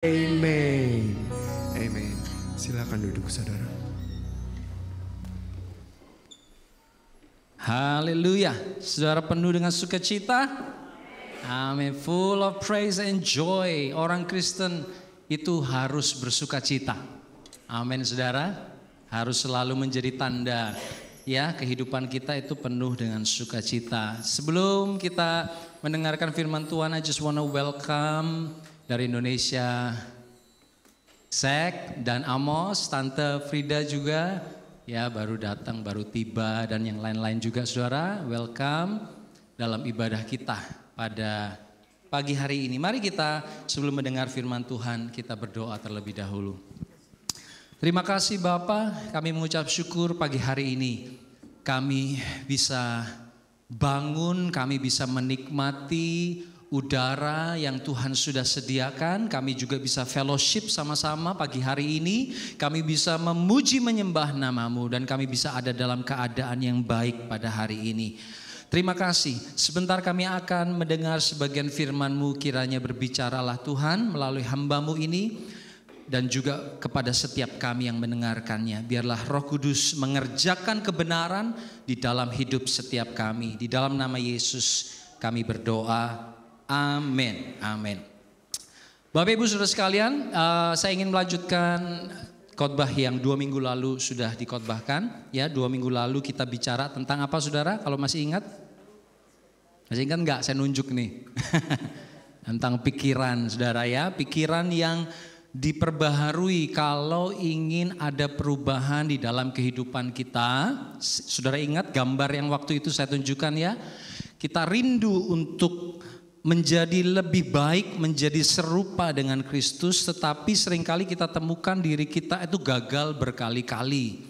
Amen. Amen. Silakan duduk saudara. Haleluya. Saudara penuh dengan sukacita? Amin. Full of praise and joy. Orang Kristen itu harus bersukacita. Amin saudara. Harus selalu menjadi tanda ya kehidupan kita itu penuh dengan sukacita. Sebelum kita mendengarkan firman Tuhan, I just wanna welcome dari Indonesia Zek dan Amos, Tante Frida juga ya baru datang, baru tiba, dan yang lain-lain juga saudara. Welcome dalam ibadah kita pada pagi hari ini. Mari kita sebelum mendengar firman Tuhan kita berdoa terlebih dahulu. Terima kasih Bapa, kami mengucap syukur pagi hari ini kami bisa bangun, kami bisa menikmati udara yang Tuhan sudah sediakan. Kami juga bisa fellowship sama-sama pagi hari ini. Kami bisa memuji menyembah nama-Mu dan kami bisa ada dalam keadaan yang baik pada hari ini. Terima kasih. Sebentar kami akan mendengar sebagian firman-Mu, kiranya berbicaralah Tuhan melalui hamba-Mu ini dan juga kepada setiap kami yang mendengarkannya. Biarlah Roh Kudus mengerjakan kebenaran di dalam hidup setiap kami. Di dalam nama Yesus kami berdoa. Amin, amin. Bapak Ibu Saudara sekalian, saya ingin melanjutkan khotbah yang 2 minggu lalu sudah dikhotbahkan. Ya, 2 minggu lalu kita bicara tentang apa saudara? Kalau masih ingat? Masih ingat enggak? Saya nunjuk nih. Tentang pikiran saudara ya, pikiran yang diperbaharui kalau ingin ada perubahan di dalam kehidupan kita. Saudara ingat gambar yang waktu itu saya tunjukkan ya? Kita rindu untuk menjadi lebih baik, menjadi serupa dengan Kristus, tetapi seringkali kita temukan diri kita itu gagal berkali-kali.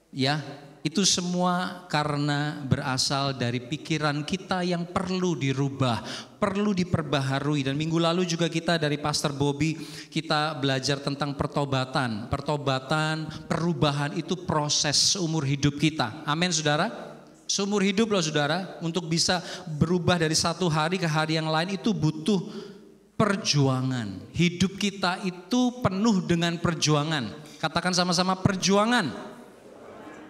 Ya, itu semua karena berasal dari pikiran kita yang perlu dirubah, perlu diperbaharui. Dan minggu lalu juga kita dari Pastor Bobby, kita belajar tentang pertobatan. Pertobatan, perubahan itu proses seumur hidup kita. Amin saudara. Seumur hidup loh saudara, untuk bisa berubah dari satu hari ke hari yang lain itu butuh perjuangan. Hidup kita itu penuh dengan perjuangan. Katakan sama-sama perjuangan.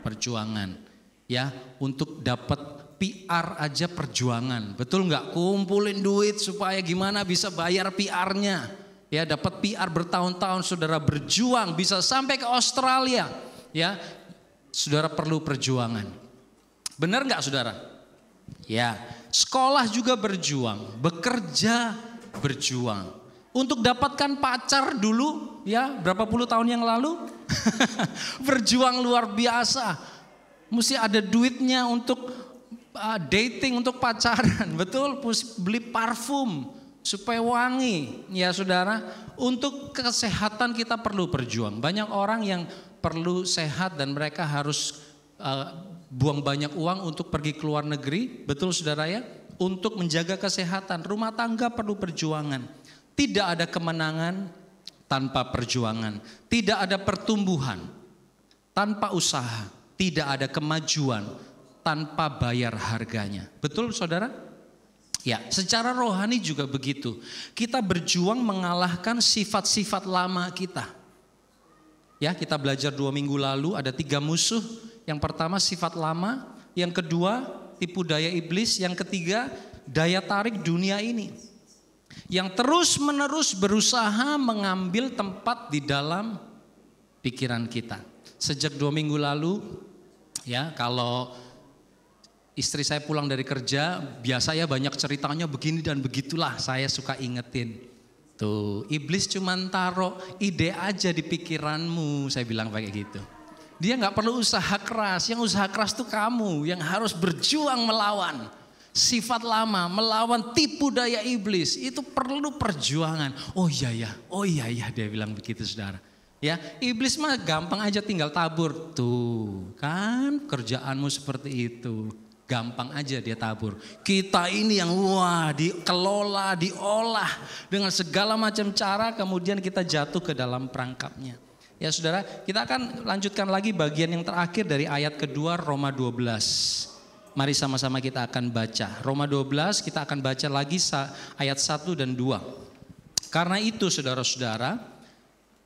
Perjuangan. Ya, untuk dapat PR aja perjuangan. Betul nggak? Kumpulin duit supaya gimana bisa bayar PR-nya. Ya, dapat PR bertahun-tahun saudara berjuang bisa sampai ke Australia. Ya, saudara perlu perjuangan. Benar nggak saudara? Ya, sekolah juga berjuang, bekerja berjuang. Untuk dapatkan pacar dulu ya berapa puluh tahun yang lalu berjuang luar biasa. Mesti ada duitnya untuk dating, untuk pacaran, betul? Beli parfum supaya wangi ya saudara. Untuk kesehatan kita perlu berjuang. Banyak orang yang perlu sehat dan mereka harus buang banyak uang untuk pergi ke luar negeri, betul saudara ya, untuk menjaga kesehatan. Rumah tangga perlu perjuangan. Tidak ada kemenangan tanpa perjuangan. Tidak ada pertumbuhan tanpa usaha. Tidak ada kemajuan tanpa bayar harganya. Betul saudara? Ya, secara rohani juga begitu. Kita berjuang mengalahkan sifat-sifat lama kita. Ya, kita belajar 2 minggu lalu ada 3 musuh. Yang pertama sifat lama, yang kedua tipu daya iblis, yang ketiga daya tarik dunia ini. Yang terus-menerus berusaha mengambil tempat di dalam pikiran kita. Sejak 2 minggu lalu, ya kalau istri saya pulang dari kerja, biasanya banyak ceritanya begini dan begitulah, saya suka ingetin. Tuh, iblis cuma taruh ide aja di pikiranmu, saya bilang kayak gitu. Dia nggak perlu usaha keras, yang usaha keras tuh kamu yang harus berjuang melawan sifat lama, melawan tipu daya iblis. Itu perlu perjuangan. Oh iya ya, dia bilang begitu saudara. Ya, iblis mah gampang aja tinggal tabur. Tuh kan kerjaanmu seperti itu. Gampang aja dia tabur. Kita ini yang dikelola, diolah dengan segala macam cara, kemudian kita jatuh ke dalam perangkapnya. Ya saudara, kita akan lanjutkan lagi bagian yang terakhir dari ayat kedua Roma 12. Mari sama-sama kita akan baca. Roma 12 kita akan baca lagi ayat 1 dan 2. Karena itu saudara-saudara,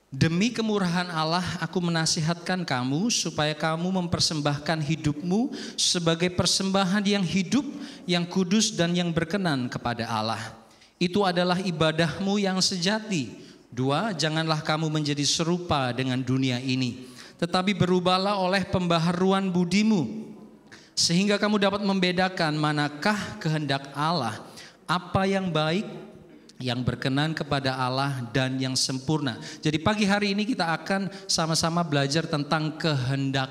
demi kemurahan Allah aku menasihatkan kamu supaya kamu mempersembahkan hidupmu sebagai persembahan yang hidup, yang kudus dan yang berkenan kepada Allah. Itu adalah ibadahmu yang sejati. 2, janganlah kamu menjadi serupa dengan dunia ini, tetapi berubahlah oleh pembaharuan budimu, sehingga kamu dapat membedakan manakah kehendak Allah, apa yang baik, yang berkenan kepada Allah dan yang sempurna. Jadi pagi hari ini kita akan sama-sama belajar tentang kehendak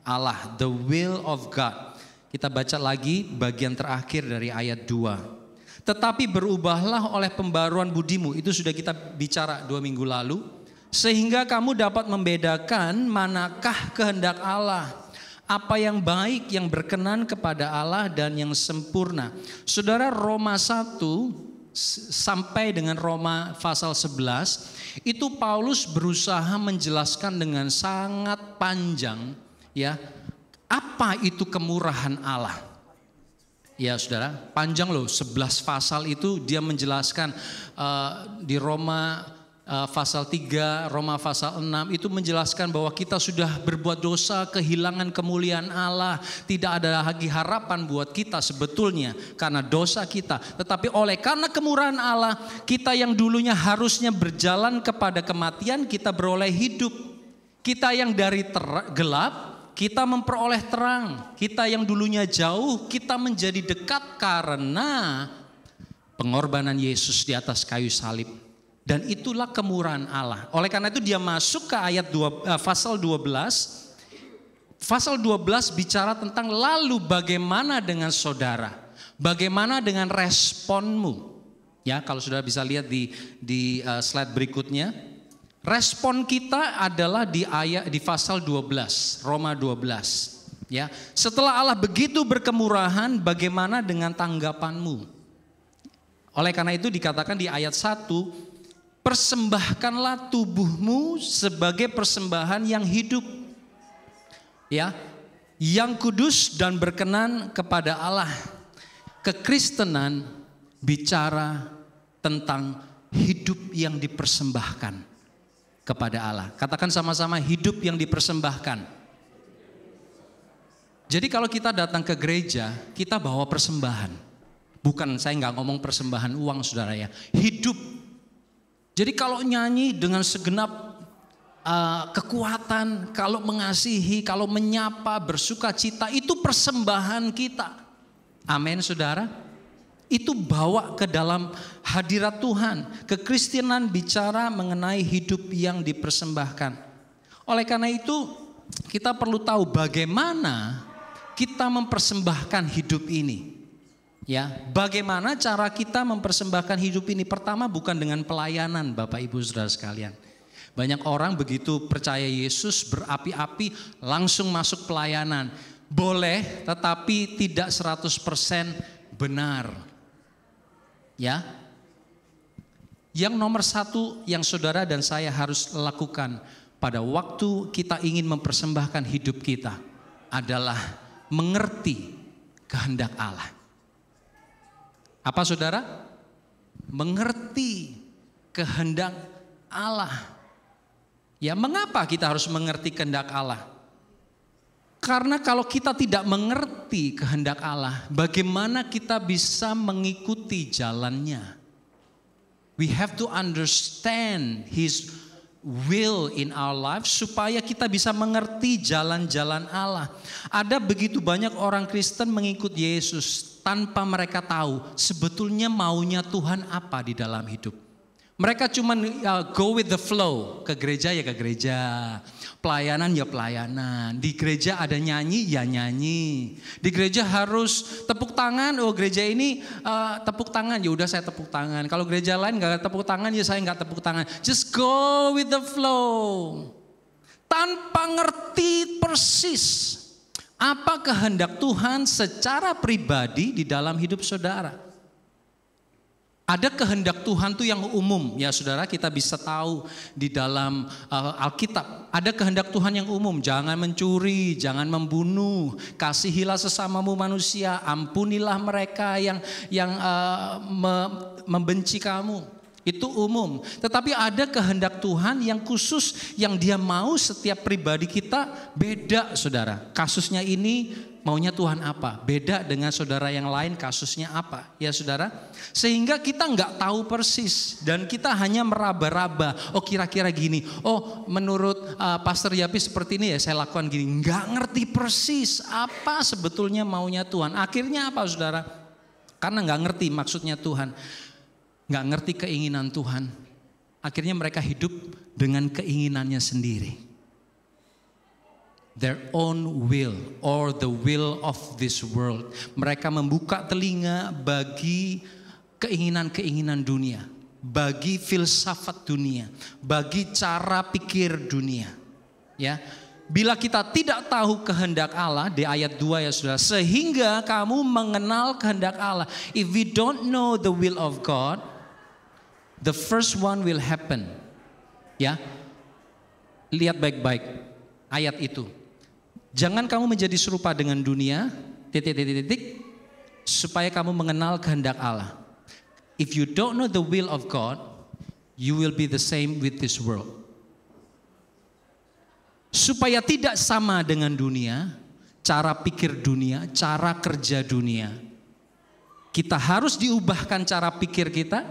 Allah, the will of God. Kita baca lagi bagian terakhir dari ayat 2. Tetapi berubahlah oleh pembaruan budimu, itu sudah kita bicara 2 minggu lalu, sehingga kamu dapat membedakan manakah kehendak Allah, apa yang baik, yang berkenan kepada Allah dan yang sempurna. Saudara, Roma 1 sampai dengan Roma pasal 11 itu Paulus berusaha menjelaskan dengan sangat panjang, ya, apa itu kemurahan Allah. Ya saudara, panjang loh, 11 pasal itu dia menjelaskan. Di Roma pasal 3, Roma pasal 6 itu menjelaskan bahwa kita sudah berbuat dosa, kehilangan kemuliaan Allah, tidak ada lagi harapan buat kita sebetulnya karena dosa kita. Tetapi karena kemurahan Allah, kita yang dulunya harusnya berjalan kepada kematian, kita beroleh hidup. Kita yang dari gelap, kita memperoleh terang. Kita yang dulunya jauh, kita menjadi dekat karena pengorbanan Yesus di atas kayu salib. Dan itulah kemurahan Allah. Oleh karena itu dia masuk ke ayat pasal 12. Pasal 12 bicara tentang lalu bagaimana dengan saudara? Bagaimana dengan responmu? Ya, kalau saudara bisa lihat di slide berikutnya. Respon kita adalah di pasal 12, Roma 12. Ya, setelah Allah begitu berkemurahan, bagaimana dengan tanggapanmu? Oleh karena itu dikatakan di ayat 1, persembahkanlah tubuhmu sebagai persembahan yang hidup, ya, yang kudus dan berkenan kepada Allah. Kekristenan bicara tentang hidup yang dipersembahkan kepada Allah. Katakan sama-sama, hidup yang dipersembahkan. Jadi kalau kita datang ke gereja, kita bawa persembahan. Bukan, saya nggak ngomong persembahan uang saudara ya, hidup. Jadi kalau nyanyi dengan segenap kekuatan, kalau mengasihi, kalau menyapa, bersuka cita, itu persembahan kita. Amin saudara. Itu bawa ke dalam hadirat Tuhan. Kekristenan bicara mengenai hidup yang dipersembahkan. Oleh karena itu kita perlu tahu bagaimana kita mempersembahkan hidup ini. Ya, bagaimana cara kita mempersembahkan hidup ini? Pertama, bukan dengan pelayanan, Bapak Ibu Saudara sekalian. Banyak orang begitu percaya Yesus berapi-api langsung masuk pelayanan. Boleh, tetapi tidak 100% benar. Ya. Yang nomor 1 yang saudara dan saya harus lakukan pada waktu kita ingin mempersembahkan hidup kita adalah mengerti kehendak Allah. Apa saudara? Mengerti kehendak Allah. Ya, mengapa kita harus mengerti kehendak Allah? Karena kalau kita tidak mengerti kehendak Allah, bagaimana kita bisa mengikuti jalannya? We have to understand His will in our life supaya kita bisa mengerti jalan-jalan Allah. Ada begitu banyak orang Kristen mengikut Yesus tanpa mereka tahu sebetulnya maunya Tuhan apa di dalam hidup. Mereka cuma go with the flow, ke gereja ya ke gereja, pelayanan ya pelayanan, di gereja ada nyanyi ya nyanyi, di gereja harus tepuk tangan, oh gereja ini tepuk tangan, ya udah saya tepuk tangan, kalau gereja lain nggak tepuk tangan ya saya nggak tepuk tangan, just go with the flow, tanpa ngerti persis apa kehendak Tuhan secara pribadi di dalam hidup saudara. Ada kehendak Tuhan tuh yang umum ya saudara, kita bisa tahu di dalam Alkitab. Ada kehendak Tuhan yang umum, jangan mencuri, jangan membunuh, kasihilah sesamamu manusia, ampunilah mereka yang membenci kamu. Itu umum. Tetapi ada kehendak Tuhan yang khusus, yang Dia mau setiap pribadi kita beda, saudara. Kasusnya ini maunya Tuhan apa? Beda dengan saudara yang lain kasusnya apa? Ya saudara. Sehingga kita nggak tahu persis dan kita hanya meraba-raba. Oh kira-kira gini. Oh menurut Pastor Yapi seperti ini ya saya lakukan gini. Nggak ngerti persis apa sebetulnya maunya Tuhan. Akhirnya apa saudara? Karena nggak ngerti maksudnya Tuhan. Nggak ngerti keinginan Tuhan. Akhirnya mereka hidup dengan keinginannya sendiri. Their own will or the will of this world. Mereka membuka telinga bagi keinginan-keinginan dunia. Bagi filsafat dunia. Bagi cara pikir dunia. Ya. Bila kita tidak tahu kehendak Allah, di ayat 2 ya saudara. Sehingga kamu mengenal kehendak Allah. If we don't know the will of God, the first one will happen. Ya. Lihat baik-baik ayat itu. Jangan kamu menjadi serupa dengan dunia, supaya kamu mengenal kehendak Allah. If you don't know the will of God, you will be the same with this world. Supaya tidak sama dengan dunia, cara pikir dunia, cara kerja dunia. Kita harus diubahkan cara pikir kita,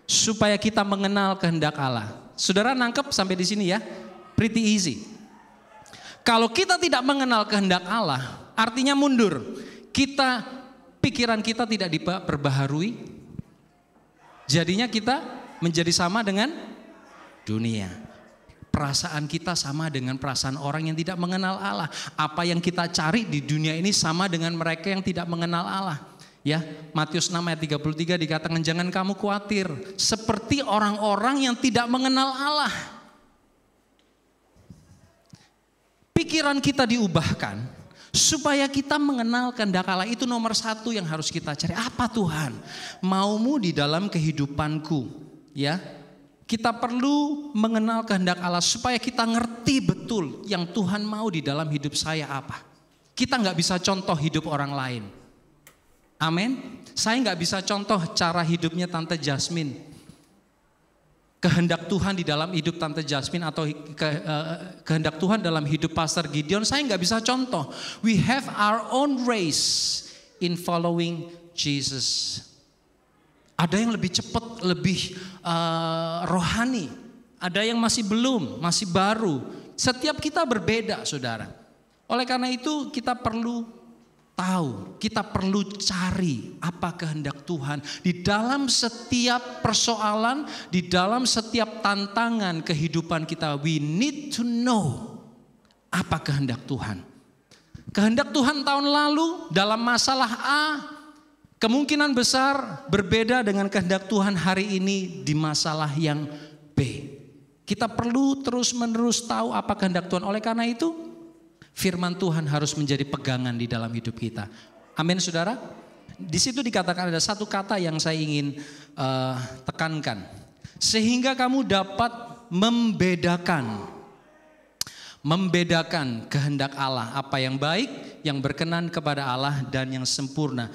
supaya kita mengenal kehendak Allah. Saudara nangkep sampai di sini ya? Pretty easy. Kalau kita tidak mengenal kehendak Allah, artinya mundur. Pikiran kita tidak diperbaharui. Jadinya kita menjadi sama dengan dunia. Perasaan kita sama dengan perasaan orang yang tidak mengenal Allah. Apa yang kita cari di dunia ini sama dengan mereka yang tidak mengenal Allah. Ya, Matius 6 ayat 33 dikatakan jangan kamu khawatir seperti orang-orang yang tidak mengenal Allah. Pikiran kita diubahkan supaya kita mengenal kehendak Allah. Itu nomor satu yang harus kita cari. Apa Tuhan maumu di dalam kehidupanku? Ya, kita perlu mengenal kehendak Allah supaya kita ngerti betul yang Tuhan mau di dalam hidup saya apa. Kita nggak bisa contoh hidup orang lain. Amin. Saya nggak bisa contoh cara hidupnya Tante Jasmine. Kehendak Tuhan di dalam hidup Tante Jasmine atau kehendak Tuhan dalam hidup Pastor Gideon, saya nggak bisa contoh. We have our own race in following Jesus. Ada yang lebih cepat, lebih rohani. Ada yang masih belum, masih baru. Setiap kita berbeda, saudara. Oleh karena itu kita perlu tahu, kita perlu cari apa kehendak Tuhan di dalam setiap persoalan, di dalam setiap tantangan kehidupan kita. We need to know apa kehendak Tuhan. Kehendak Tuhan tahun lalu dalam masalah A kemungkinan besar berbeda dengan kehendak Tuhan hari ini di masalah yang B. Kita perlu terus-menerus tahu apa kehendak Tuhan. Oleh karena itu firman Tuhan harus menjadi pegangan di dalam hidup kita. Amin saudara. Di situ dikatakan ada satu kata yang saya ingin tekankan. Sehingga kamu dapat membedakan kehendak Allah. Apa yang baik, yang berkenan kepada Allah dan yang sempurna.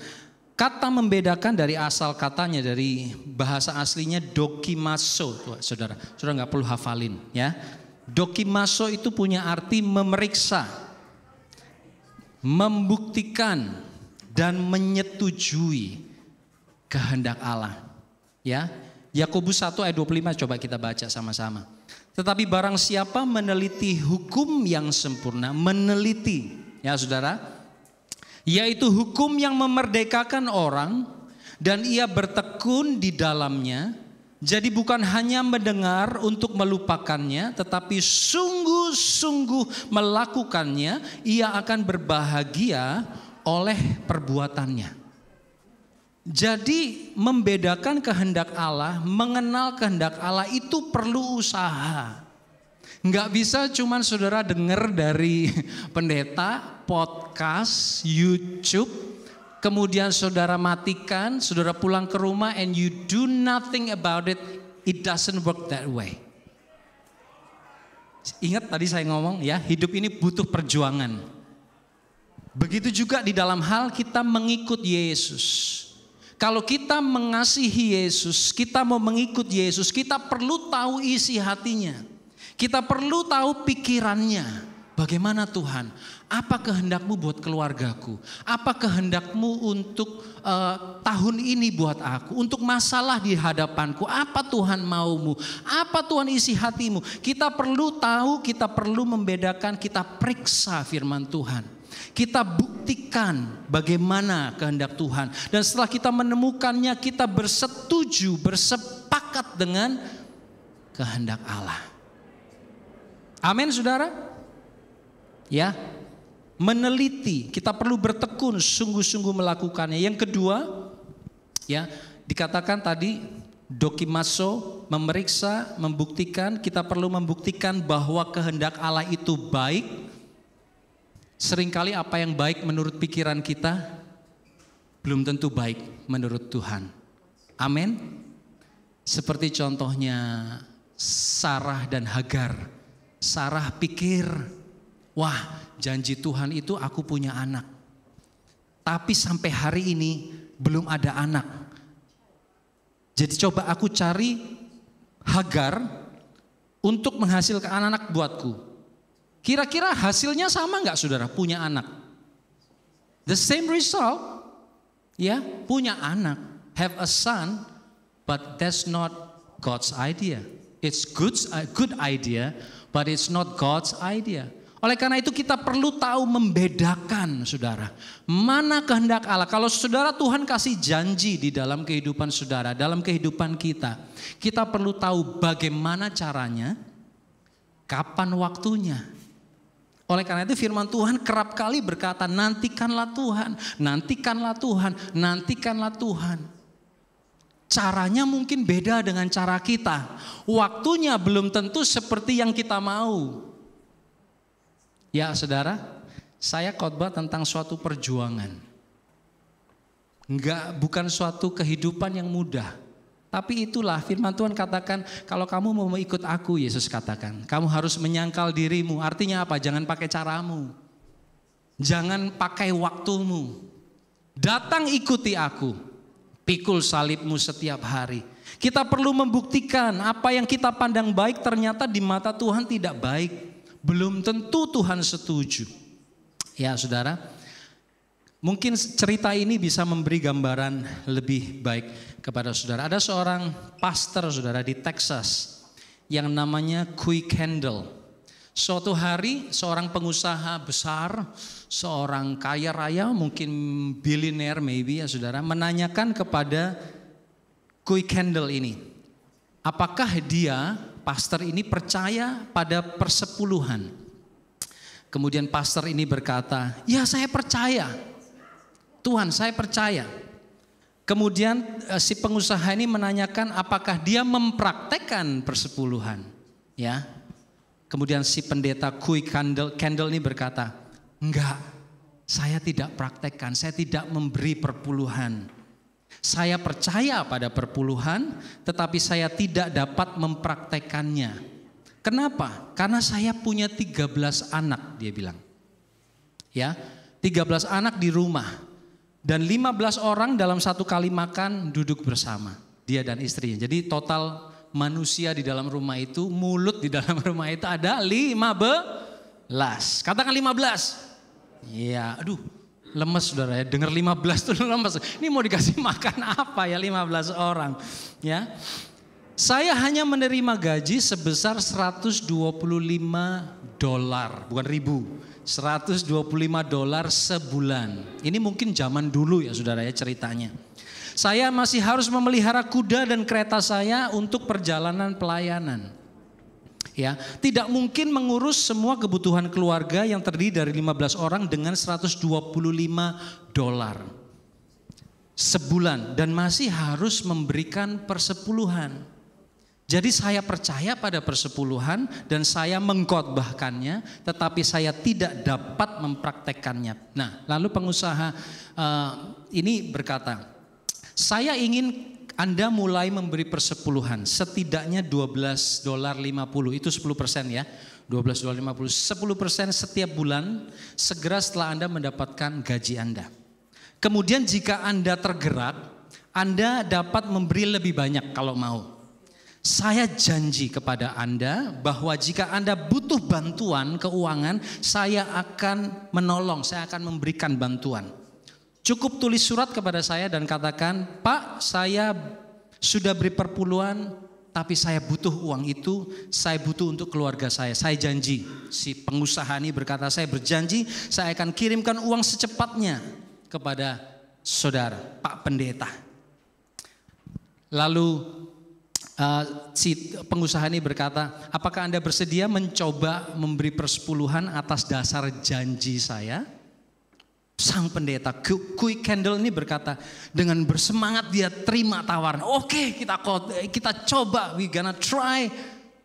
Kata membedakan dari asal katanya, dari bahasa aslinya dokimaso. Tuh, saudara nggak perlu hafalin ya. Dokimaso itu punya arti memeriksa, membuktikan dan menyetujui kehendak Allah. Ya, Yakobus 1 ayat 25 coba kita baca sama-sama. Tetapi barang siapa meneliti hukum yang sempurna, meneliti ya saudara, yaitu hukum yang memerdekakan orang dan ia bertekun di dalamnya. Jadi bukan hanya mendengar untuk melupakannya, tetapi sungguh-sungguh melakukannya, ia akan berbahagia oleh perbuatannya. Jadi membedakan kehendak Allah, mengenal kehendak Allah itu perlu usaha. Nggak bisa cuman saudara dengar dari pendeta, podcast, YouTube, kemudian saudara matikan, saudara pulang ke rumah and you do nothing about it. It doesn't work that way. Ingat tadi saya ngomong ya, hidup ini butuh perjuangan. Begitu juga di dalam hal kita mengikut Yesus. Kalau kita mengasihi Yesus, kita mau mengikut Yesus, kita perlu tahu isi hatinya. Kita perlu tahu pikirannya. Bagaimana Tuhan? Apa kehendakmu buat keluargaku? Apa kehendakmu untuk tahun ini buat aku? Untuk masalah di hadapanku? Apa Tuhan maumu? Apa Tuhan isi hatimu? Kita perlu tahu, kita perlu membedakan, kita periksa firman Tuhan. Kita buktikan bagaimana kehendak Tuhan. Dan setelah kita menemukannya, kita bersetuju, bersepakat dengan kehendak Allah. Amin, saudara? Ya, meneliti, kita perlu bertekun, sungguh-sungguh melakukannya. Yang kedua, ya, dikatakan tadi dokimaso, memeriksa, membuktikan. Kita perlu membuktikan bahwa kehendak Allah itu baik. Seringkali apa yang baik menurut pikiran kita belum tentu baik menurut Tuhan. Amin. Seperti contohnya Sarah dan Hagar. Sarah pikir, wah, janji Tuhan itu aku punya anak. Tapi sampai hari ini belum ada anak. Jadi coba aku cari Hagar untuk menghasilkan anak buatku. Kira-kira hasilnya sama nggak, saudara? Punya anak. The same result. Ya, punya anak. Have a son, but that's not God's idea. It's good idea, but it's not God's idea. Oleh karena itu kita perlu tahu membedakan, saudara. Mana kehendak Allah. Kalau saudara Tuhan kasih janji di dalam kehidupan saudara, dalam kehidupan kita. Kita perlu tahu bagaimana caranya, kapan waktunya. Oleh karena itu firman Tuhan kerap kali berkata, nantikanlah Tuhan, nantikanlah Tuhan, nantikanlah Tuhan. Caranya mungkin beda dengan cara kita. Waktunya belum tentu seperti yang kita mau. Ya saudara, saya khotbah tentang suatu perjuangan. Bukan suatu kehidupan yang mudah. Tapi itulah firman Tuhan katakan, kalau kamu mau ikut aku, Yesus katakan, kamu harus menyangkal dirimu. Artinya apa? Jangan pakai caramu. Jangan pakai waktumu. Datang ikuti aku. Pikul salibmu setiap hari. Kita perlu membuktikan apa yang kita pandang baik ternyata di mata Tuhan tidak baik. Belum tentu Tuhan setuju. Ya saudara, mungkin cerita ini bisa memberi gambaran lebih baik kepada saudara. Ada seorang pastor, saudara, di Texas yang namanya Guy Kendall. Suatu hari seorang pengusaha besar, seorang kaya raya, mungkin billionaire maybe ya saudara, menanyakan kepada Guy Kendall ini, apakah dia, pastor ini, percaya pada persepuluhan? Kemudian pastor ini berkata, ya saya percaya. Tuhan, saya percaya. Kemudian si pengusaha ini menanyakan apakah dia mempraktekkan persepuluhan. Ya. Kemudian si pendeta Guy Kendall ini berkata, enggak, saya tidak praktekkan, saya tidak memberi perpuluhan. Saya percaya pada perpuluhan, tetapi saya tidak dapat mempraktekkannya. Kenapa? Karena saya punya 13 anak, dia bilang. Ya, 13 anak di rumah. Dan 15 orang dalam satu kali makan duduk bersama, dia dan istrinya. Jadi total manusia di dalam rumah itu, mulut di dalam rumah itu ada 15. Katakan 15. Iya, aduh lemes saudara ya, dengar 15 tuh lemes. Ini mau dikasih makan apa ya 15 orang. Ya, saya hanya menerima gaji sebesar $125, bukan ribu. $125 sebulan. Ini mungkin zaman dulu ya saudara ya ceritanya. Saya masih harus memelihara kuda dan kereta saya untuk perjalanan pelayanan. Ya, tidak mungkin mengurus semua kebutuhan keluarga yang terdiri dari 15 orang dengan $125 sebulan dan masih harus memberikan persepuluhan. Jadi saya percaya pada persepuluhan dan saya mengkhotbahkannya, tetapi saya tidak dapat mempraktekkannya. Nah, lalu pengusaha ini berkata, saya ingin Anda mulai memberi persepuluhan, setidaknya $12.50, itu 10% ya, $12.50, 10% setiap bulan, segera setelah Anda mendapatkan gaji Anda. Kemudian jika Anda tergerak, Anda dapat memberi lebih banyak kalau mau. Saya janji kepada Anda bahwa jika Anda butuh bantuan keuangan, saya akan menolong, saya akan memberikan bantuan. Cukup tulis surat kepada saya dan katakan, Pak, saya sudah beri perpuluhan, tapi saya butuh uang itu, saya butuh untuk keluarga saya. Saya janji, si pengusaha ini berkata, saya berjanji saya akan kirimkan uang secepatnya kepada saudara, Pak Pendeta. Lalu si pengusaha ini berkata, apakah Anda bersedia mencoba memberi persepuluhan atas dasar janji saya? Sang pendeta Quick Candle ini berkata, dengan bersemangat dia terima tawaran. Oke, kita coba, we gonna try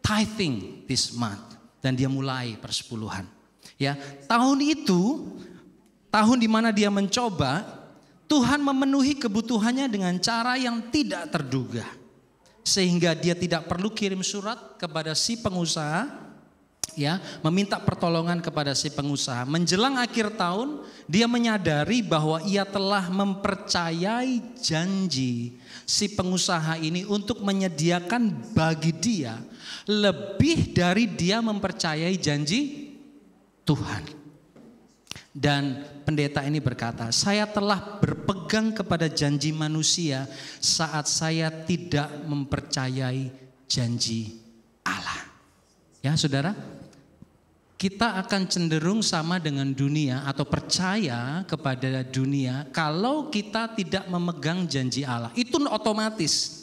tithing this month. Dan dia mulai persepuluhan. Ya, tahun itu, tahun di mana dia mencoba, Tuhan memenuhi kebutuhannya dengan cara yang tidak terduga. Sehingga dia tidak perlu kirim surat kepada si pengusaha, ya, meminta pertolongan kepada si pengusaha. Menjelang akhir tahun, dia menyadari bahwa ia telah mempercayai janji si pengusaha ini untuk menyediakan bagi dia lebih dari dia mempercayai janji Tuhan. Dan pendeta ini berkata, saya telah berpegang kepada janji manusia saat saya tidak mempercayai janji Allah. Ya saudara, kita akan cenderung sama dengan dunia atau percaya kepada dunia kalau kita tidak memegang janji Allah. Itu otomatis.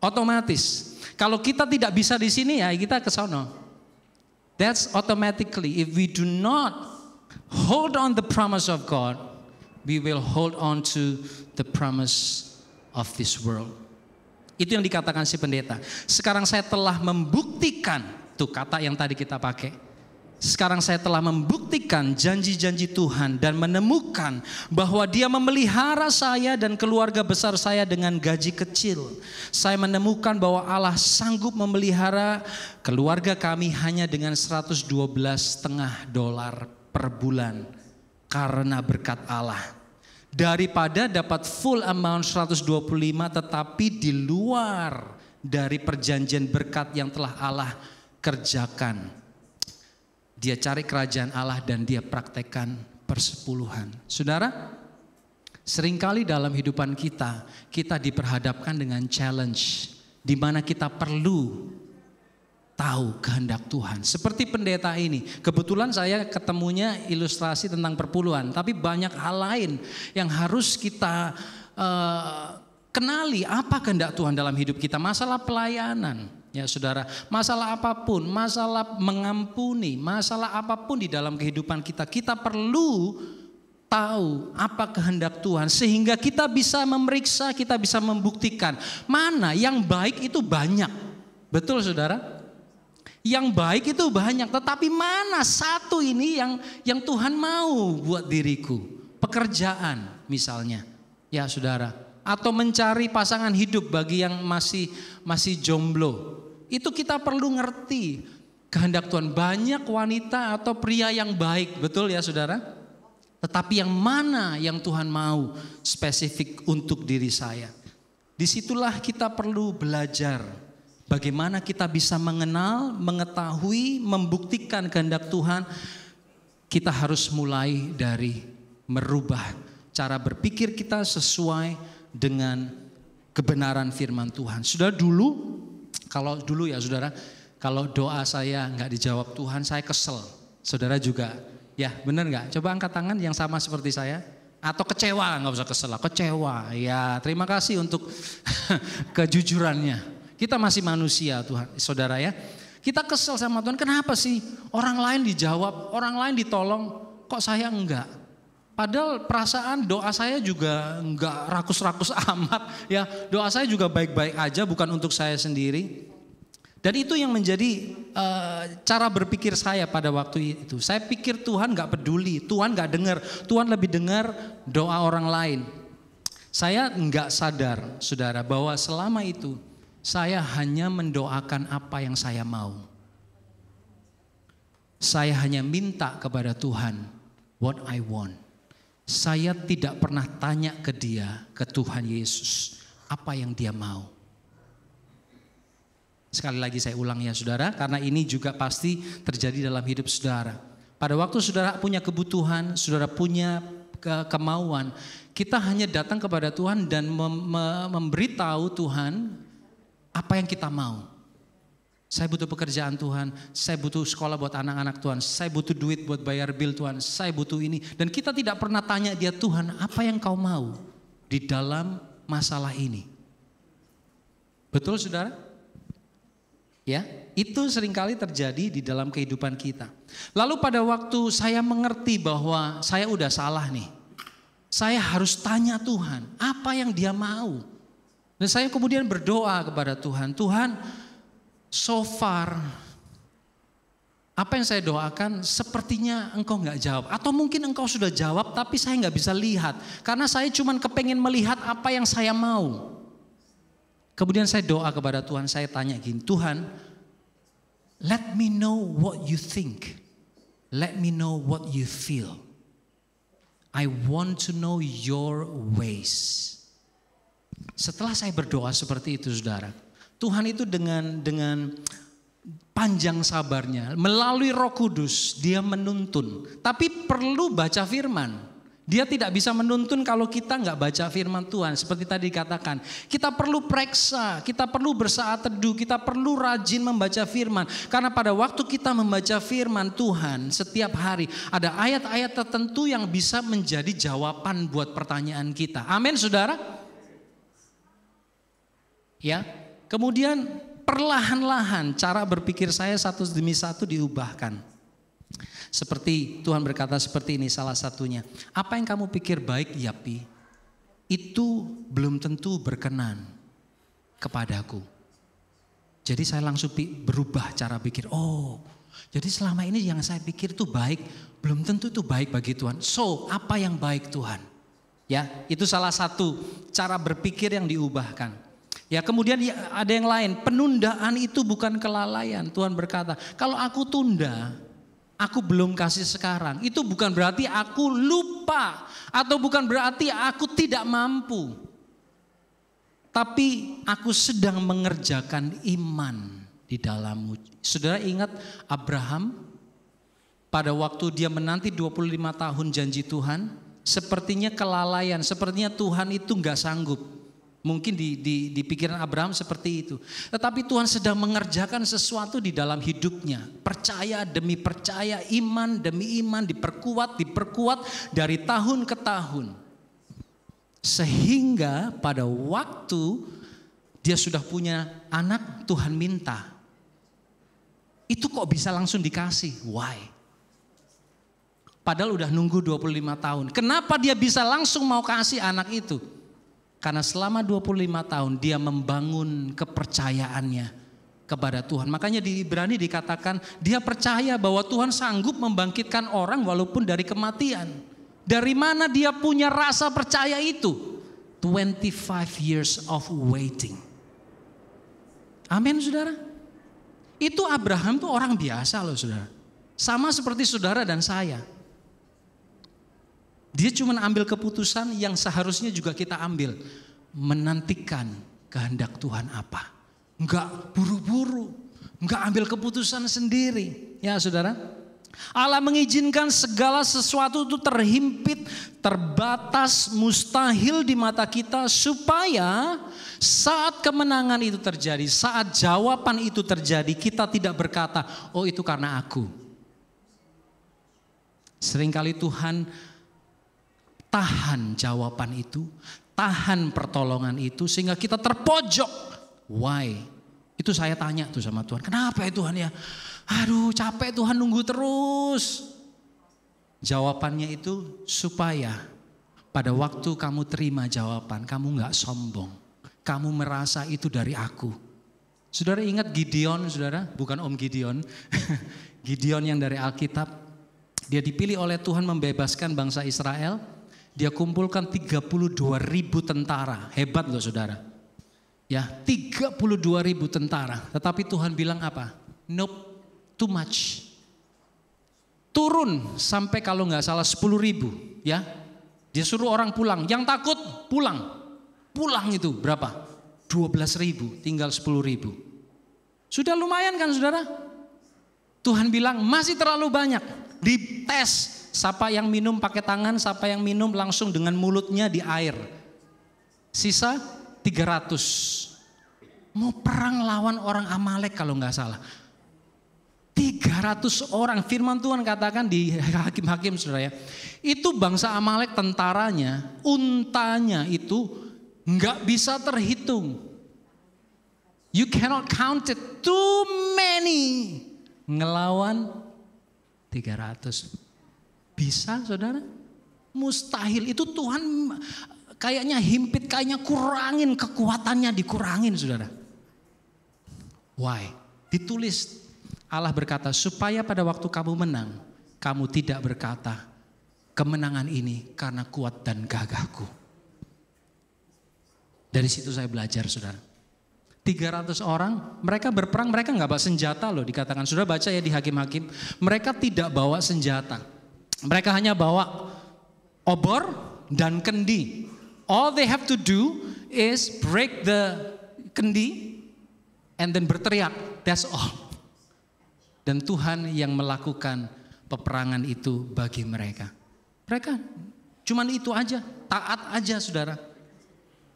Otomatis. Kalau kita tidak bisa di sini ya kita ke sono. That's automatically, if we do not hold on the promise of God, we will hold on to the promise of this world. Itu yang dikatakan si pendeta. Sekarang saya telah membuktikan, tuh kata yang tadi kita pakai. Sekarang saya telah membuktikan janji-janji Tuhan dan menemukan bahwa Dia memelihara saya dan keluarga besar saya dengan gaji kecil. Saya menemukan bahwa Allah sanggup memelihara keluarga kami hanya dengan $112,5 per bulan karena berkat Allah. Daripada dapat full amount 125 tetapi di luar dari perjanjian berkat yang telah Allah kerjakan. Dia cari kerajaan Allah dan dia praktekkan persepuluhan. Saudara, seringkali dalam hidupan kita diperhadapkan dengan challenge di mana kita perlu tahu kehendak Tuhan. Seperti pendeta ini, kebetulan saya ketemunya ilustrasi tentang perpuluhan, tapi banyak hal lain yang harus kita kenali apa kehendak Tuhan dalam hidup kita. Masalah pelayanan, ya saudara, masalah apapun, masalah mengampuni, masalah apapun di dalam kehidupan kita, kita perlu tahu apa kehendak Tuhan sehingga kita bisa memeriksa, kita bisa membuktikan mana yang baik itu banyak. Betul saudara? Yang baik itu banyak, tetapi mana satu ini yang Tuhan mau buat diriku? Pekerjaan misalnya, ya saudara, atau mencari pasangan hidup bagi yang masih jomblo. Itu kita perlu ngerti kehendak Tuhan. Banyak wanita atau pria yang baik, betul ya saudara? Tetapi yang mana yang Tuhan mau spesifik untuk diri saya? Disitulah kita perlu belajar. Bagaimana kita bisa mengenal, mengetahui, membuktikan kehendak Tuhan. Kita harus mulai dari merubah cara berpikir kita sesuai dengan kebenaran firman Tuhan. Sudah dulu, kalau dulu ya saudara, kalau doa saya nggak dijawab Tuhan, saya kesel. Saudara juga, ya benar nggak? Coba angkat tangan yang sama seperti saya. Atau kecewa, nggak usah kesel, kecewa. Ya terima kasih untuk kejujurannya. Kita masih manusia Tuhan, saudara ya. Kita kesel sama Tuhan, kenapa sih orang lain dijawab, orang lain ditolong, kok saya enggak? Padahal perasaan doa saya juga enggak rakus-rakus amat ya. Doa saya juga baik-baik aja, bukan untuk saya sendiri. Dan itu yang menjadi cara berpikir saya pada waktu itu. Saya pikir Tuhan enggak peduli, Tuhan enggak dengar, Tuhan lebih dengar doa orang lain. Saya enggak sadar saudara bahwa selama itu saya hanya mendoakan apa yang saya mau. Saya hanya minta kepada Tuhan what I want. saya tidak pernah tanya ke dia, ke Tuhan Yesus, apa yang dia mau. Sekali lagi saya ulang ya saudara, karena ini juga pasti terjadi dalam hidup saudara. Pada waktu saudara punya kebutuhan, saudara punya kemauan, kita hanya datang kepada Tuhan dan memberitahu Tuhan apa yang kita mau. Saya butuh pekerjaan Tuhan, saya butuh sekolah buat anak-anak Tuhan, saya butuh duit buat bayar bil Tuhan, saya butuh ini. Dan kita tidak pernah tanya dia, Tuhan apa yang kau mau di dalam masalah ini. Betul saudara? Ya, itu seringkali terjadi di dalam kehidupan kita. Lalu pada waktu saya mengerti bahwa saya udah salah nih, saya harus tanya Tuhan apa yang dia mau. Dan saya kemudian berdoa kepada Tuhan, Tuhan so far apa yang saya doakan sepertinya engkau gak jawab. Atau mungkin engkau sudah jawab tapi saya gak bisa lihat. Karena saya cuma kepengen melihat apa yang saya mau. Kemudian saya doa kepada Tuhan, saya tanya gini, Tuhan, let me know what you think. Let me know what you feel. I want to know your ways. Setelah saya berdoa seperti itu saudara, Tuhan itu dengan panjang sabarnya, melalui Roh Kudus, dia menuntun. Tapi perlu baca firman. Dia tidak bisa menuntun kalau kita nggak baca firman Tuhan. Seperti tadi dikatakan, kita perlu periksa, kita perlu bersaat teduh, kita perlu rajin membaca firman. Karena pada waktu kita membaca firman Tuhan setiap hari, ada ayat-ayat tertentu yang bisa menjadi jawaban buat pertanyaan kita. Amin saudara? Ya, kemudian perlahan-lahan cara berpikir saya satu demi satu diubahkan. Seperti Tuhan berkata seperti ini salah satunya. Apa yang kamu pikir baik Yapi, itu belum tentu berkenan kepadaku. Jadi saya langsung berubah cara pikir. Oh, jadi selama ini yang saya pikir itu baik, belum tentu itu baik bagi Tuhan. So, apa yang baik Tuhan? Ya, itu salah satu cara berpikir yang diubahkan. Ya, kemudian ada yang lain. Penundaan itu bukan kelalaian. Tuhan berkata, kalau aku tunda, aku belum kasih sekarang. Itu bukan berarti aku lupa atau bukan berarti aku tidak mampu. Tapi aku sedang mengerjakan iman di dalammu. Saudara ingat Abraham pada waktu dia menanti 25 tahun janji Tuhan, sepertinya kelalaian, sepertinya Tuhan itu enggak sanggup. Mungkin di pikiran Abraham seperti itu. Tetapi Tuhan sedang mengerjakan sesuatu di dalam hidupnya. Percaya demi percaya, iman demi iman, diperkuat dari tahun ke tahun. Sehingga pada waktu dia sudah punya anak, Tuhan minta. Itu kok bisa langsung dikasih? Why? Padahal udah nunggu 25 tahun. Kenapa dia bisa langsung mau kasih anak itu? Karena selama 25 tahun dia membangun kepercayaannya kepada Tuhan. Makanya di Ibrani dikatakan dia percaya bahwa Tuhan sanggup membangkitkan orang walaupun dari kematian. Dari mana dia punya rasa percaya itu? 25 years of waiting. Amin saudara. Itu Abraham tuh orang biasa loh saudara. Sama seperti saudara dan saya. Dia cuma ambil keputusan yang seharusnya juga kita ambil. Menantikan kehendak Tuhan apa. Enggak buru-buru. Enggak ambil keputusan sendiri. Ya saudara. Allah mengizinkan segala sesuatu itu terhimpit, terbatas, mustahil di mata kita. Supaya saat kemenangan itu terjadi, saat jawaban itu terjadi, kita tidak berkata, oh itu karena aku. Seringkali Tuhan tahan jawaban itu, tahan pertolongan itu sehingga kita terpojok. Why? Itu saya tanya tuh sama Tuhan, kenapa ya Tuhan ya? Aduh capek Tuhan nunggu terus. Jawabannya itu supaya pada waktu kamu terima jawaban, kamu gak sombong. Kamu merasa itu dari aku. Saudara ingat Gideon saudara? Bukan Om Gideon. Gideon yang dari Alkitab. Dia dipilih oleh Tuhan membebaskan bangsa Israel. Dia kumpulkan 32.000 tentara. Hebat loh saudara. Ya, 32.000 tentara. Tetapi Tuhan bilang apa? Nope, too much. Turun sampai kalau nggak salah 10.000. Ya, Dia suruh orang pulang, yang takut pulang. Pulang itu berapa? 12.000, tinggal 10.000. Sudah lumayan kan saudara? Tuhan bilang masih terlalu banyak. Dites. Siapa yang minum pakai tangan, siapa yang minum langsung dengan mulutnya di air. Sisa 300. Mau perang lawan orang Amalek kalau nggak salah. 300 orang, firman Tuhan katakan di Hakim-Hakim saudara ya. Itu bangsa Amalek tentaranya, untanya itu nggak bisa terhitung. You cannot count it, too many. Ngelawan 300. Bisa saudara? Mustahil. Itu Tuhan kayaknya himpit, kayaknya kurangin kekuatannya, dikurangin saudara. Why? Ditulis Allah berkata supaya pada waktu kamu menang, kamu tidak berkata kemenangan ini karena kuat dan gagahku. Dari situ saya belajar saudara. 300 orang, mereka berperang, mereka nggak bawa senjata loh dikatakan. Sudah baca ya di Hakim-Hakim, mereka tidak bawa senjata. Mereka hanya bawa obor dan kendi. All they have to do is break the kendi and then berteriak. That's all. Dan Tuhan yang melakukan peperangan itu bagi mereka. Mereka cuman itu aja, taat aja saudara.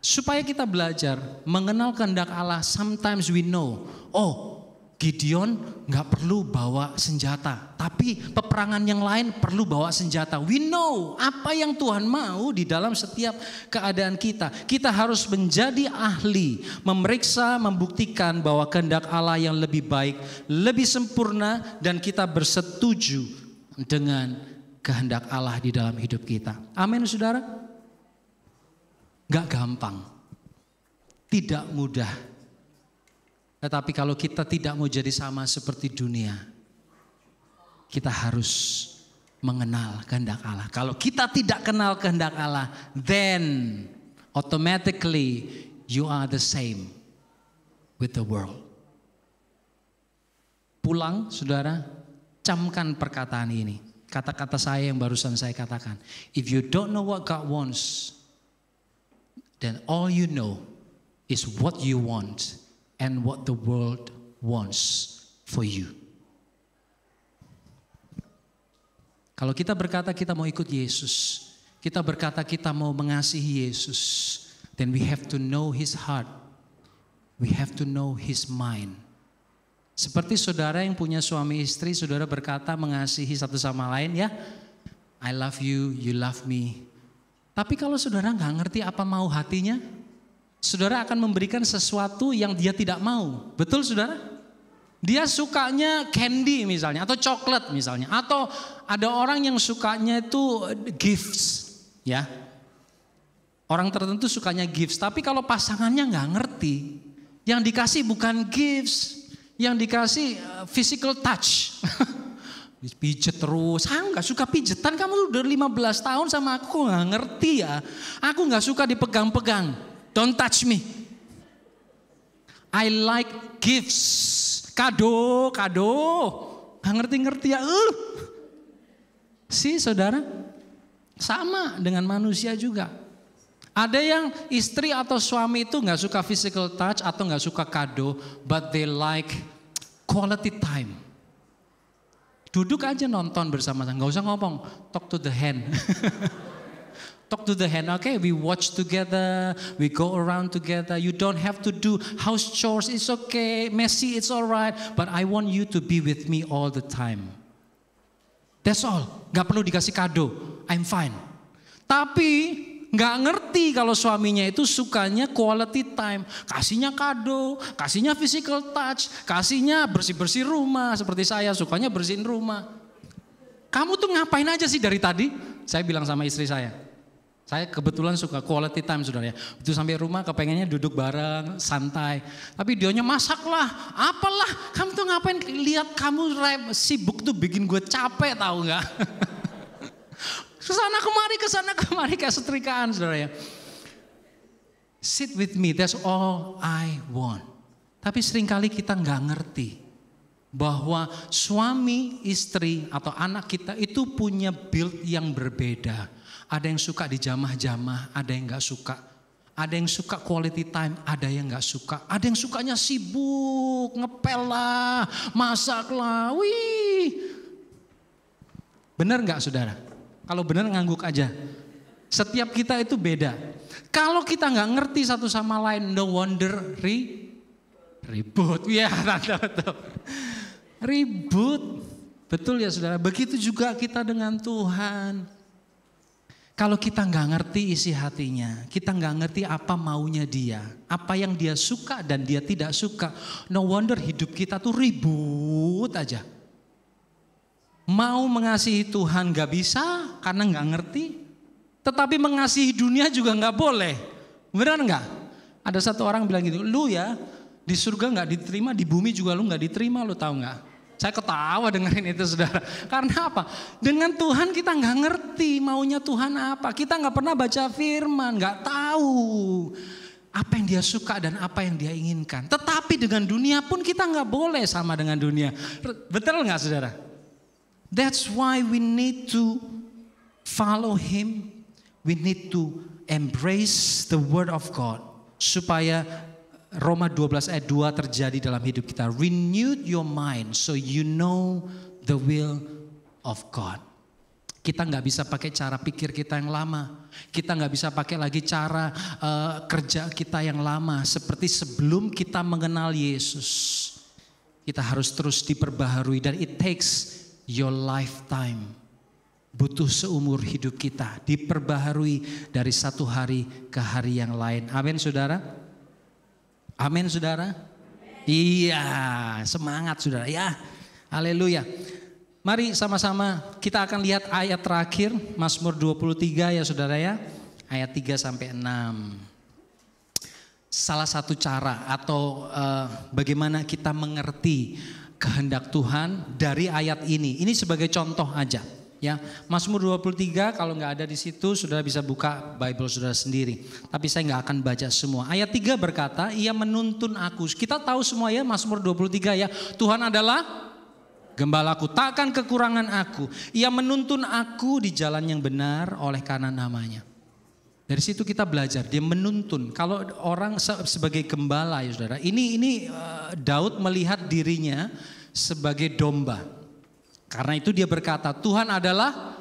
Supaya kita belajar mengenal kehendak Allah, sometimes we know, oh Gideon gak perlu bawa senjata, tapi peperangan yang lain perlu bawa senjata. We know apa yang Tuhan mau di dalam setiap keadaan kita. Kita harus menjadi ahli, memeriksa, membuktikan bahwa kehendak Allah yang lebih baik, lebih sempurna, dan kita bersetuju dengan kehendak Allah di dalam hidup kita. Amin saudara? Gak gampang, tidak mudah. Tetapi kalau kita tidak mau jadi sama seperti dunia, kita harus mengenal kehendak Allah. Kalau kita tidak kenal kehendak Allah, then automatically you are the same with the world. Pulang saudara, camkan perkataan ini. Kata-kata saya yang barusan saya katakan. If you don't know what God wants, then all you know is what you want and what the world wants for you. Kalau kita berkata kita mau ikut Yesus, kita berkata kita mau mengasihi Yesus, then we have to know His heart. We have to know His mind. Seperti saudara yang punya suami istri, saudara berkata mengasihi satu sama lain ya. I love you, you love me. Tapi kalau saudara nggak ngerti apa mau hatinya, saudara akan memberikan sesuatu yang dia tidak mau. Betul saudara? Dia sukanya candy misalnya, atau coklat misalnya. Atau ada orang yang sukanya itu gifts. Ya. Orang tertentu sukanya gifts. Tapi kalau pasangannya nggak ngerti, yang dikasih bukan gifts. Yang dikasih physical touch. Pijet terus. Saya nggak suka pijetan, kamu udah 15 tahun sama aku nggak ngerti ya. Aku nggak suka dipegang-pegang. Don't touch me. I like gifts. Kado. Gak ngerti-ngerti ya. Saudara. Sama dengan manusia juga. Ada yang istri atau suami itu gak suka physical touch atau gak suka kado. But they like quality time. Duduk aja nonton bersama-sama. Gak usah ngomong. Talk to the hand. Talk to the hand, okay? We watch together, we go around together. You don't have to do house chores, it's okay. Messy, it's alright. But I want you to be with me all the time. That's all. Gak perlu dikasih kado. I'm fine. Tapi gak ngerti kalau suaminya itu sukanya quality time. Kasihnya kado, kasihnya physical touch, kasihnya bersih-bersih rumah. Seperti saya sukanya bersihin rumah. Kamu tuh ngapain aja sih dari tadi? Saya bilang sama istri saya. Saya kebetulan suka quality time saudara ya. Itu sampai rumah kepengennya duduk bareng, santai. Tapi dionya masaklah, apalah. Kamu tuh ngapain, lihat kamu sibuk tuh bikin gue capek tahu nggak? Kesana kemari kayak setrikaan saudara ya. Sit with me, that's all I want. Tapi seringkali kita nggak ngerti bahwa suami, istri atau anak kita itu punya build yang berbeda. Ada yang suka di jamah-jamah, ada yang gak suka. Ada yang suka quality time, ada yang gak suka. Ada yang sukanya sibuk, ngepel lah, masak lah. Wih. Benar gak saudara? Kalau benar ngangguk aja. Setiap kita itu beda. Kalau kita gak ngerti satu sama lain, no wonder ribut. Ya, betul. Ribut. Betul ya saudara, begitu juga kita dengan Tuhan. Kalau kita nggak ngerti isi hatinya, kita nggak ngerti apa maunya dia, apa yang dia suka dan dia tidak suka, no wonder hidup kita tuh ribut aja. Mau mengasihi Tuhan nggak bisa karena nggak ngerti, tetapi mengasihi dunia juga nggak boleh, benar nggak? Ada satu orang bilang gitu, lu ya di surga nggak diterima, di bumi juga lu nggak diterima, lu tahu nggak? Saya ketawa dengerin itu saudara. Karena apa? Dengan Tuhan kita nggak ngerti maunya Tuhan apa. Kita nggak pernah baca firman, nggak tahu apa yang dia suka dan apa yang dia inginkan. Tetapi dengan dunia pun kita nggak boleh sama dengan dunia. Betul nggak saudara? That's why we need to follow Him. We need to embrace the word of God. Supaya Roma 12 ayat 2 terjadi dalam hidup kita. Renew your mind so you know the will of God. Kita nggak bisa pakai cara pikir kita yang lama. Kita nggak bisa pakai lagi cara kerja kita yang lama. Seperti sebelum kita mengenal Yesus. Kita harus terus diperbaharui dan it takes your lifetime. Butuh seumur hidup kita. Diperbaharui dari satu hari ke hari yang lain. Amin saudara. Amin saudara. Iya, semangat saudara ya. Haleluya. Mari sama-sama kita akan lihat ayat terakhir Mazmur 23 ya saudara ya. Ayat 3 sampai 6. Salah satu cara atau bagaimana kita mengerti kehendak Tuhan dari ayat ini. Ini sebagai contoh aja. Ya, Mazmur 23 kalau nggak ada di situ saudara bisa buka Bible saudara sendiri. Tapi saya nggak akan baca semua. Ayat 3 berkata, Ia menuntun aku. Kita tahu semua ya Mazmur 23 ya. Tuhan adalah gembalaku, takkan kekurangan aku. Ia menuntun aku di jalan yang benar oleh karena namanya. Dari situ kita belajar dia menuntun. Kalau orang sebagai gembala ya saudara. Ini Daud melihat dirinya sebagai domba. Karena itu dia berkata, Tuhan adalah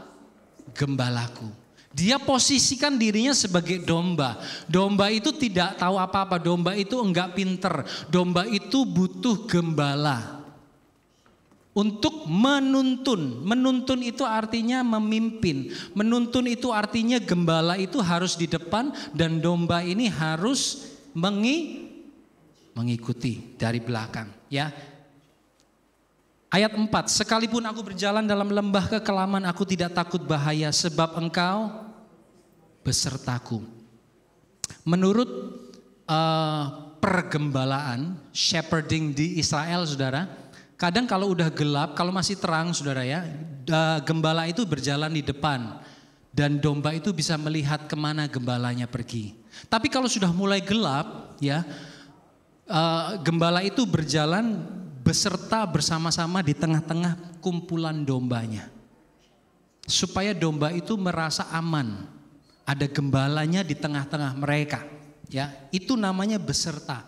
gembalaku. Dia posisikan dirinya sebagai domba. Domba itu tidak tahu apa-apa, domba itu enggak pinter. Domba itu butuh gembala. Untuk menuntun. Menuntun itu artinya memimpin. Menuntun itu artinya gembala itu harus di depan dan domba ini harus mengikuti dari belakang. Ya. Ayat 4, sekalipun aku berjalan dalam lembah kekelaman aku tidak takut bahaya sebab engkau besertaku. Menurut pergembalaan, shepherding di Israel saudara, kadang kalau udah gelap, kalau masih terang saudara ya, gembala itu berjalan di depan dan domba itu bisa melihat kemana gembalanya pergi. Tapi kalau sudah mulai gelap ya, gembala itu berjalan beserta bersama-sama di tengah-tengah kumpulan dombanya. Supaya domba itu merasa aman. Ada gembalanya di tengah-tengah mereka. Ya, itu namanya beserta.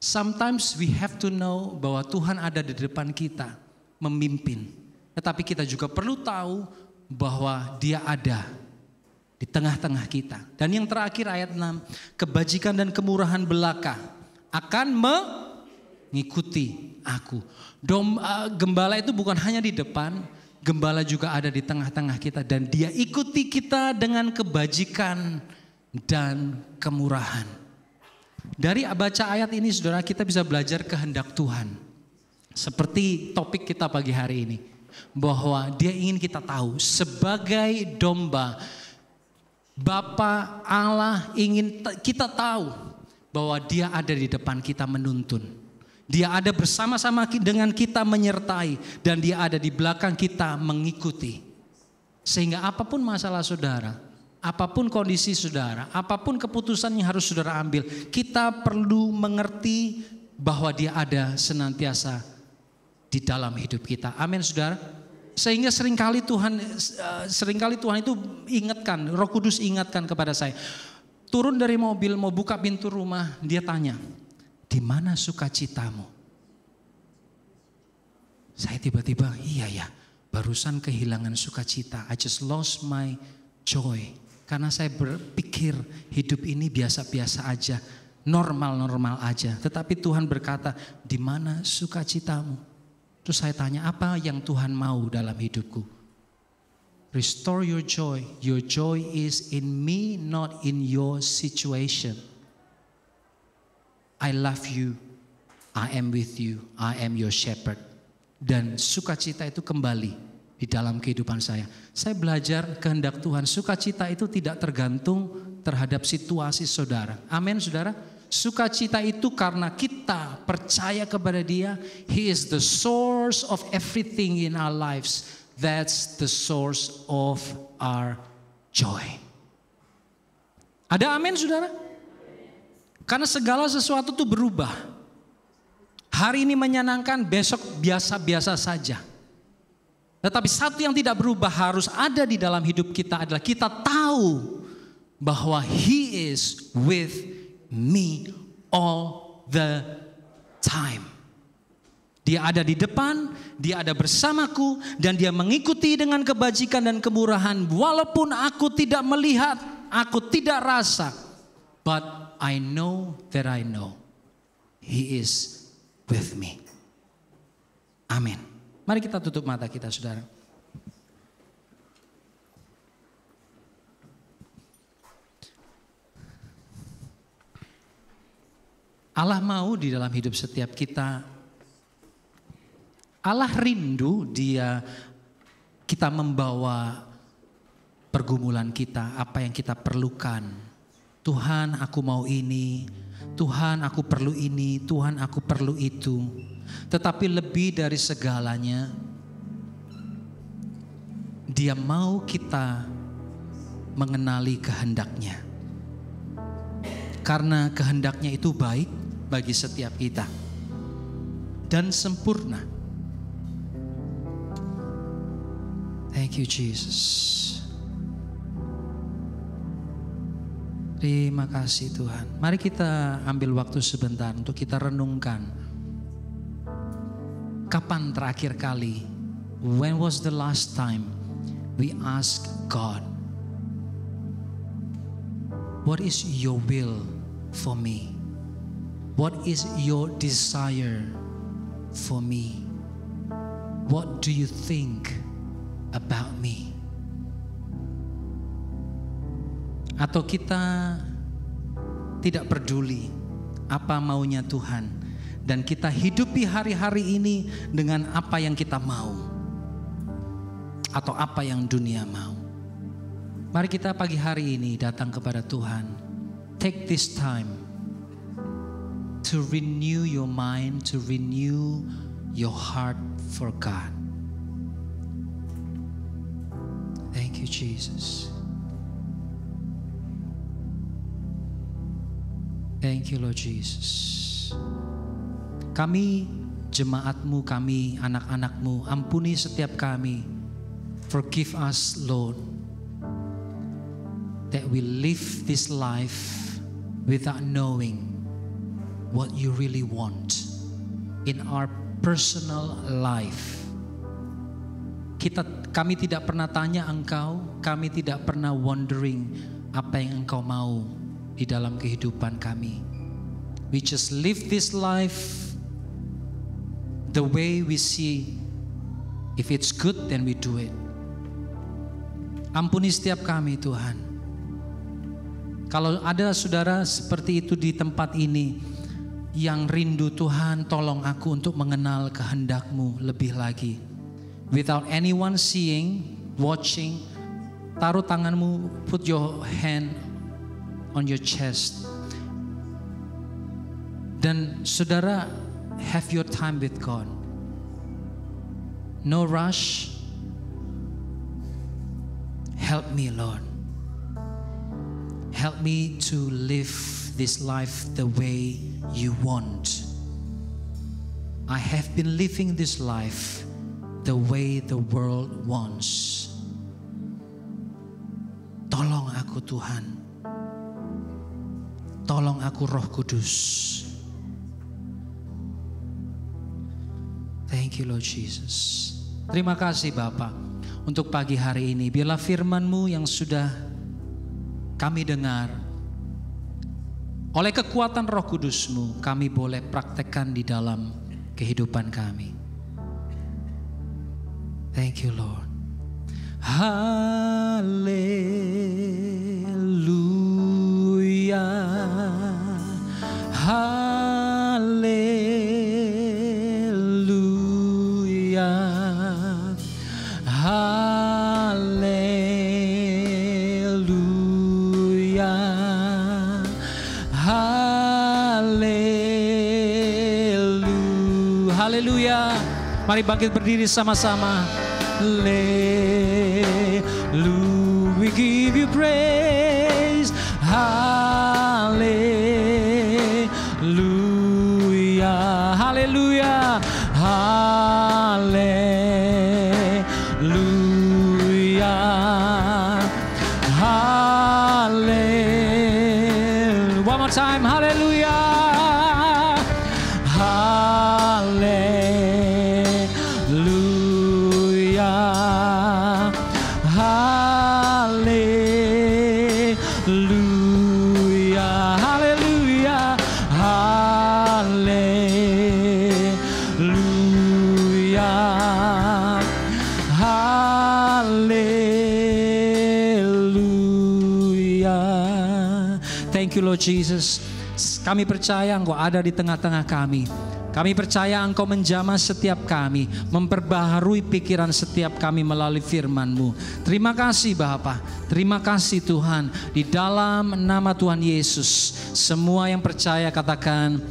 Sometimes we have to know bahwa Tuhan ada di depan kita, memimpin. Tetapi kita juga perlu tahu bahwa Dia ada di tengah-tengah kita. Dan yang terakhir ayat 6, kebajikan dan kemurahan belaka akan mengikuti aku. Gembala itu bukan hanya di depan, gembala juga ada di tengah-tengah kita dan dia ikuti kita dengan kebajikan dan kemurahan. Dari baca ayat ini saudara kita bisa belajar kehendak Tuhan. Seperti topik kita pagi hari ini. Bahwa dia ingin kita tahu sebagai domba Bapa Allah ingin kita tahu bahwa dia ada di depan kita menuntun. Dia ada bersama-sama dengan kita menyertai dan dia ada di belakang kita mengikuti. Sehingga apapun masalah saudara, apapun kondisi saudara, apapun keputusan yang harus saudara ambil, kita perlu mengerti bahwa dia ada senantiasa di dalam hidup kita. Amin saudara. Sehingga seringkali Tuhan itu ingatkan, Roh Kudus ingatkan kepada saya. Turun dari mobil, mau buka pintu rumah, dia tanya, di mana sukacitamu? Saya tiba-tiba, iya ya, barusan kehilangan sukacita. I just lost my joy. Karena saya berpikir hidup ini biasa-biasa aja, normal-normal aja. Tetapi Tuhan berkata, di mana sukacitamu? Terus saya tanya, apa yang Tuhan mau dalam hidupku? Restore your joy. Your joy is in me, not in your situation. I love you. I am with you. I am your shepherd. Dan sukacita itu kembali di dalam kehidupan saya. Saya belajar kehendak Tuhan. Sukacita itu tidak tergantung terhadap situasi saudara. Amin saudara. Sukacita itu karena kita percaya kepada Dia. He is the source of everything in our lives. That's the source of our joy. Ada amin saudara? Karena segala sesuatu itu berubah. Hari ini menyenangkan, besok biasa-biasa saja. Tetapi satu yang tidak berubah harus ada di dalam hidup kita adalah kita tahu bahwa He is with me all the time. Dia ada di depan, Dia ada bersamaku, dan Dia mengikuti dengan kebajikan dan kemurahan. Walaupun aku tidak melihat, aku tidak rasa, but I know that I know He is with me. Amin. Mari kita tutup mata kita saudara. Allah mau di dalam hidup setiap kita. Allah rindu kita membawa pergumulan kita, apa yang kita perlukan. Tuhan aku mau ini, Tuhan aku perlu ini, Tuhan aku perlu itu. Tetapi lebih dari segalanya, Dia mau kita mengenali kehendaknya. Karena kehendaknya itu baik bagi setiap kita dan sempurna. Thank you Jesus. Terima kasih Tuhan. Mari kita ambil waktu sebentar untuk kita renungkan. Kapan terakhir kali? When was the last time we asked God, what is your will for me? What is your desire for me? What do you think about me? Atau kita tidak peduli apa maunya Tuhan dan kita hidupi hari-hari ini dengan apa yang kita mau atau apa yang dunia mau. Mari kita pagi hari ini datang kepada Tuhan. Take this time to renew your mind, to renew your heart for God. Thank you Jesus. Thank you Lord Jesus. Kami jemaat-Mu, kami anak-anak-Mu, ampuni setiap kami. Forgive us Lord, that we live this life without knowing what you really want in our personal life. Kami tidak pernah tanya Engkau, kami tidak pernah wondering apa yang Engkau mau di dalam kehidupan kami. We just live this life the way we see. If it's good, then we do it. Ampuni setiap kami Tuhan. Kalau ada saudara seperti itu di tempat ini yang rindu Tuhan, tolong aku untuk mengenal kehendak-Mu lebih lagi. Without anyone seeing, watching, taruh tanganmu, put your hand on your chest. Dan saudara, have your time with God. No rush. Help me, Lord. Help me to live this life the way you want. I have been living this life the way the world wants. Tolong aku Tuhan. Tolong aku Roh Kudus. Thank you Lord Jesus. Terima kasih Bapa untuk pagi hari ini. Biarlah firman-Mu yang sudah kami dengar, oleh kekuatan Roh Kudus-Mu kami boleh praktekkan di dalam kehidupan kami. Thank you Lord. Haleluya. Haleluya. Haleluya. Haleluya. Mari bangkit berdiri sama-sama. Hallelujah, we give you praise. Hallelujah, hallelujah, hallelujah, hallelujah. One more time, hallelujah, hallelujah. Thank you Lord Jesus. Kami percaya Engkau ada di tengah-tengah kami. Kami percaya Engkau menjamah setiap kami, memperbaharui pikiran setiap kami melalui firman-Mu. Terima kasih Bapa, terima kasih Tuhan. Di dalam nama Tuhan Yesus, semua yang percaya katakan